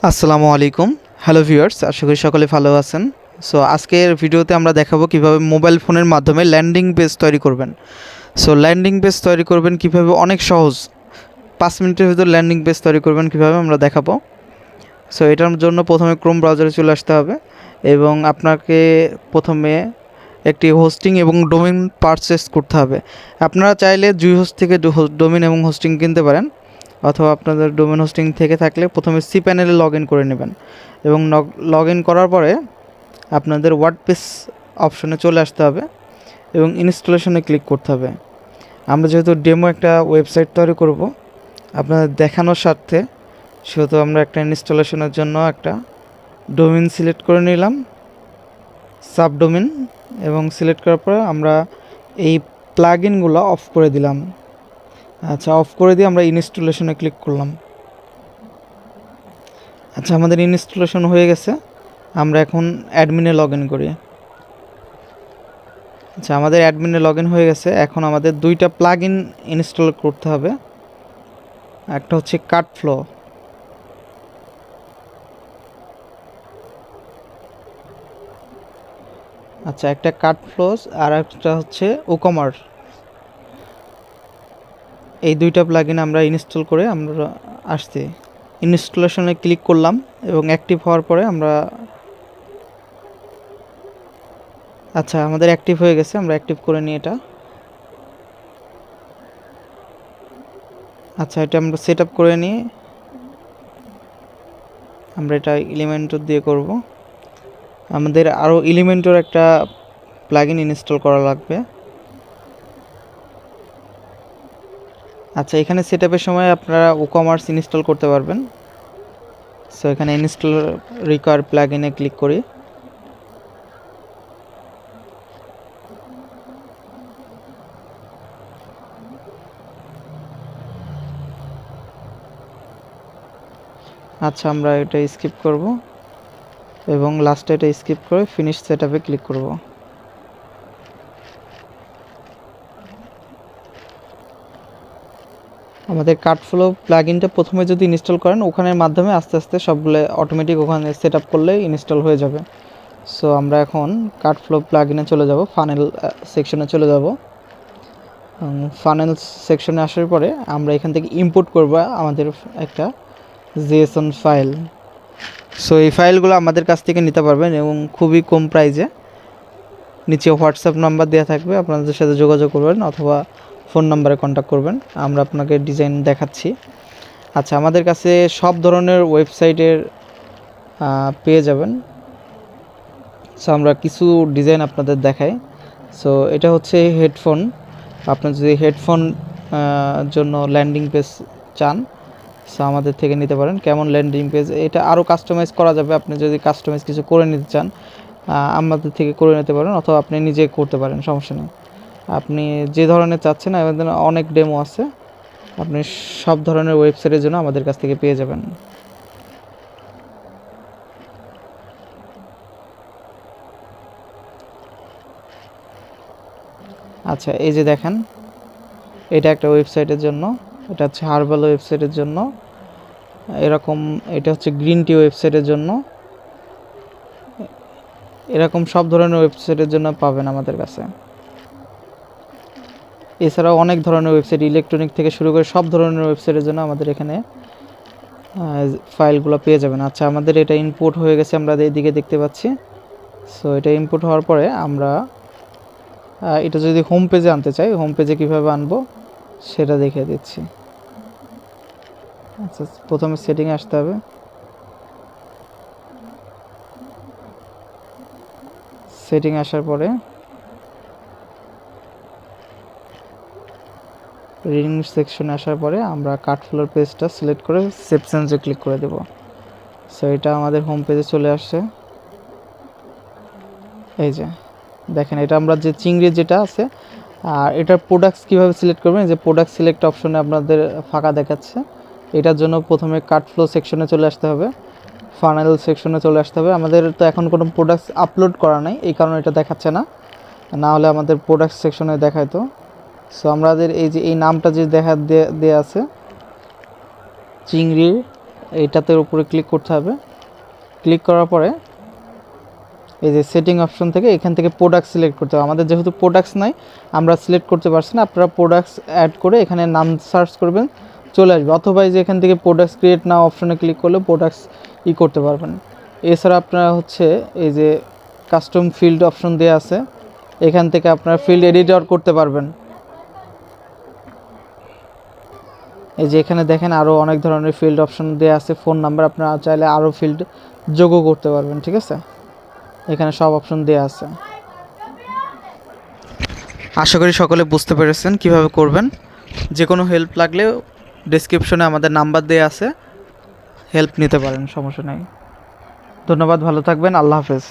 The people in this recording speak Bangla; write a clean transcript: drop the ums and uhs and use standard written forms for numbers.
আসসালামু আলাইকুম। হ্যালো ভিউয়ার্স, আশা করি সকলে ভালো আছেন। সো আজকের ভিডিওতে আমরা দেখাবো কিভাবে মোবাইল ফোনের মাধ্যমে ল্যান্ডিং পেজ তৈরি করবেন। সো ল্যান্ডিং পেজ তৈরি করবেন কিভাবে, অনেক সহজ। 5 মিনিটের ভিতর ল্যান্ডিং পেজ তৈরি করবেন কিভাবে আমরা দেখাবো। সো এটার জন্য প্রথমে ক্রোম ব্রাউজারে চলে আসতে হবে এবং আপনাকে প্রথমে একটি হোস্টিং এবং ডোমেইন পারচেস করতে হবে। আপনারা চাইলে জুই হোস্ট থেকে ডোমেইন এবং হোস্টিং কিনতে পারেন, অথবা আপনাদের ডোমেন হোস্টিং থেকে থাকলে প্রথমে সি প্যানেলে লগ ইন করে নেবেন এবং লগ ইন করার পরে আপনাদের ওয়ার্ডপ্রেস অপশনে চলে আসতে হবে এবং ইনস্টলেশনে ক্লিক করতে হবে। আমরা যেহেতু ডেমো একটা ওয়েবসাইট তৈরি করব আপনাদের দেখানোর স্বার্থে, সেহেতু আমরা একটা ইনস্টলেশনের জন্য একটা ডোমেন সিলেক্ট করে নিলাম, সাবডোমেন, এবং সিলেক্ট করার পরে আমরা এই প্লাগইনগুলো অফ করে দিলাম। আচ্ছা, অফ করে দিয়ে আমরা ইনস্টলেশনে ক্লিক করলাম। আচ্ছা, আমাদের ইনস্টলেশন হয়ে গেছে। আমরা এখন অ্যাডমিনে লগ ইন করি। আচ্ছা, আমাদের অ্যাডমিনে লগ ইন হয়ে গেছে। এখন আমাদের দুইটা প্লাগ ইন ইনস্টল করতে হবে। একটা হচ্ছে কাটফ্লো, আচ্ছা একটা কাটফ্লোজ, আর একটা হচ্ছে ওকমার। এই দুইটা প্লাগ ইন আমরা ইনস্টল করে আমরা আসছি। ইনস্টলেশনে ক্লিক করলাম এবং অ্যাক্টিভ হওয়ার পরে আমরা, আচ্ছা আমাদের অ্যাক্টিভ হয়ে গেছে, আমরা অ্যাক্টিভ করে নিই এটা। আচ্ছা, এটা আমরা সেট আপ করে নিই। আমরা এটা এলিমেন্টর দিয়ে করব। আমাদের আরও এলিমেন্টর একটা প্লাগইন ইনস্টল করা লাগবে। আচ্ছা, এখানে সেট আপের সময় আপনারা ওকমার্স ইনস্টল করতে পারবেন। সো এখানে ইনস্টল রিকোয়ার প্লাগইনে ক্লিক করি। আচ্ছা, আমরা এটা স্কিপ করব এবং লাস্টে এটা স্কিপ করে ফিনিশ সেট আপে ক্লিক করব। আমাদের কার্ডফ্লো প্লাগইনটা প্রথমে যদি ইনস্টল করেন, ওখানের মাধ্যমে আস্তে আস্তে সবগুলো অটোমেটিক ওখানে সেট আপ করলে ইনস্টল হয়ে যাবে। সো আমরা এখন কার্ডফ্লো প্লাগইনে চলে যাব, ফানেল সেকশনে চলে যাব। ফানেল সেকশনে আসার পরে আমরা এখান থেকে ইম্পোর্ট করব আমাদের একটা জেএসএন ফাইল। সো এই ফাইলগুলো আমাদের কাছ থেকে নিতে পারবেন এবং খুবই কম প্রাইজে। নিচে হোয়াটসঅ্যাপ নাম্বার দেওয়া থাকবে, আপনাদের সাথে যোগাযোগ করবেন অথবা ফোন নাম্বারে কন্ট্যাক্ট করবেন, আমরা আপনাকে ডিজাইন দেখাচ্ছি। আচ্ছা, আমাদের কাছে সব ধরনের ওয়েবসাইটের পেয়ে যাবেন। সো আমরা কিছু ডিজাইন আপনাদের দেখাই। সো এটা হচ্ছে হেডফোন। আপনার যদি হেডফোন জন্য ল্যান্ডিং পেজ চান, সো আমাদের থেকে নিতে পারেন। কেমন ল্যান্ডিং পেজ, এটা আরও কাস্টমাইজ করা যাবে। আপনি যদি কাস্টমাইজ কিছু করে নিতে চান, আমাদের থেকে করে নিতে পারেন, অথবা আপনি নিজে করতে পারেন, সমস্যা নেই। আপনি যে ধরনের চাচ্ছেন, আমাদের অনেক ডেমো আছে, আপনি সব ধরনের ওয়েবসাইটের জন্য আমাদের কাছ থেকে পেয়ে যাবেন। আচ্ছা, এই যে দেখেন, এটা একটা ওয়েবসাইটের জন্য, এটা হচ্ছে হার্বাল ওয়েবসাইটের জন্য, এরকম এটা হচ্ছে গ্রিন টি ওয়েবসাইটের জন্য। এরকম সব ধরনের ওয়েবসাইটের জন্য পাবেন আমাদের কাছে। এছাড়াও অনেক ধরনের ওয়েবসাইট, ইলেকট্রনিক থেকে শুরু করে সব ধরনের ওয়েবসাইটের জন্য আমাদের এখানে ফাইলগুলো পেয়ে যাবেন। আচ্ছা, আমাদের এটা ইনপুট হয়ে গেছে, আমরা এইদিকে দেখতে পাচ্ছি। সো এটা ইনপুট হওয়ার পরে আমরা এটা যদি হোম পেজে আনতে চাই, হোম পেজে কীভাবে আনবো সেটা দেখিয়ে দিচ্ছি। আচ্ছা, প্রথমে সেটিংয়ে আসতে হবে। সেটিং আসার পরে রিডিং সেকশনে আসার পরে আমরা কাটফ্লোর পেজটা সিলেক্ট করে সেভ চেঞ্জে ক্লিক করে দেব। সো এটা আমাদের হোম পেজে চলে আসছে। এই যে দেখেন, এটা আমরা যে চিংড়ি যেটা আছে, আর এটার প্রোডাক্টস কীভাবে সিলেক্ট করবেন, যে প্রোডাক্ট সিলেক্ট অপশনে আপনাদের ফাঁকা দেখাচ্ছে। এটার জন্য প্রথমে কাটফ্লো সেকশনে চলে আসতে হবে, ফানেল সেকশনে চলে আসতে হবে। আমাদের তো এখন কোনো প্রোডাক্টস আপলোড করা নাই, এই কারণে এটা দেখাচ্ছে না, না হলে আমাদের প্রোডাক্ট সেকশনে দেখাইতো। সো আমাদের এই যে এই নামটা যে দেয়া আছে, চিংড়ির এইটাতে উপরে ক্লিক করতে হবে। ক্লিক করার পরে এই যে সেটিং অপশন থেকে এখান থেকে প্রোডাক্ট সিলেক্ট করতে হবে। আমাদের যেহেতু প্রোডাক্টস নাই আমরা সিলেক্ট করতে পারছি না, আপনারা প্রোডাক্টস অ্যাড করে এখানে নাম সার্চ করবেন, চলে আসবে। অথবা এই যে এখান থেকে প্রোডাক্টস ক্রিয়েট নাও অপশনে ক্লিক করলে প্রোডাক্টস করতে পারবেন। এছাড়া আপনারা হচ্ছে এই যে কাস্টম ফিল্ড অপশন দেওয়া আছে, এখান থেকে আপনারা ফিল্ড এডিটর করতে পারবেন। এই যে এখানে দেখেন আরও অনেক ধরনের ফিল্ড অপশন দেওয়া আছে, ফোন নাম্বার আপনারা চাইলে আরও ফিল্ড যোগও করতে পারবেন, ঠিক আছে। এখানে সব অপশন দেওয়া আছে। আশা করি সকলে বুঝতে পেরেছেন কিভাবে করবেন। যে কোনো হেল্প লাগলে ডেসক্রিপশনে আমাদের নাম্বার দেওয়া আছে, হেল্প নিতে পারেন, সমস্যা নেই। ধন্যবাদ, ভালো থাকবেন, আল্লাহ হাফেজ।